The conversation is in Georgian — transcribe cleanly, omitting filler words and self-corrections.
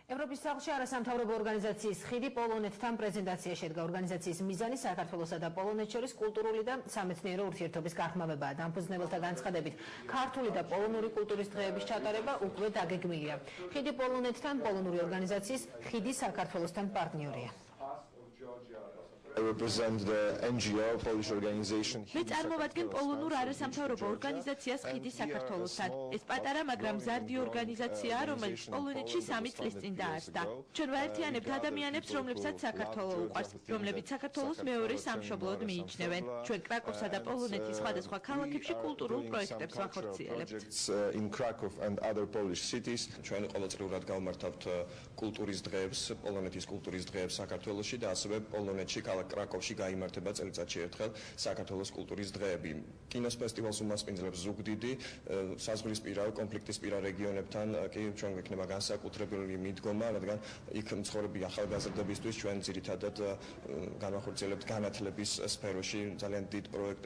ევროპის სახლში არასამთავრობო ორგანიზაციის ხიდი პოლონეთთან პრეზენტაცია შედგა. ორგანიზაციის მიზანი საქართველოსა და პოლონეთს შორის კულტურული და სამეცნიერო ურთიერთობის გაღრმავებაა. დამფუძნებელთა განცხადებით, ქართული და პოლონური კულტურის დღეების ჩატარება უკვე დაგეგმილია. ხიდი პოლონეთთან პოლონური ორგანიზაციის ხიდი საქართველოსთან პარტნიორია. მე წარმოვადგენ პოლონურ არასამთავრობო ორგანიზაციას ხიდი საქართველოსთან. ეს პატარა, მაგრამ მზარდი ორგანიზაციაა, რომელიც პოლონეთში 3 წლის წინ დაარსდა. ჩვენ ვაერთიანებთ ადამიანებს, რომლებსაც საქართველო უყვარს, რომლებიც საქართველოს მეორე სამშობლოდ მიიჩნევენ. ჩვენ კრაკოვსა და პოლონეთის სხვადასხვა ქალაქებში კულტურულ პროექტებს ვახორციელებთ. ჩვენ ყოველწლიურად გავმართავთ კულტურის დღეებს, პოლონეთის კულტურის დღეებს საქართველოში და ასევე პოლონეთში კრაკოვში გაიმართება წელიწადში ერთხელ საქართველოს კულტურის დღეები. კინოს ფესტივალს უმასპინძლებს ზუგდიდი, საზღვრისპირა კონფლიქტისპირა რეგიონებთან კი ჩვენ გვექნება განსაკუთრებული მიდგომა, რადგან იქ მცხოვრები ახალგაზრდებისთვის ჩვენ ძირითადად განვახორციელებთ განათლების სფეროში ძალიან დიდ პროექტებს.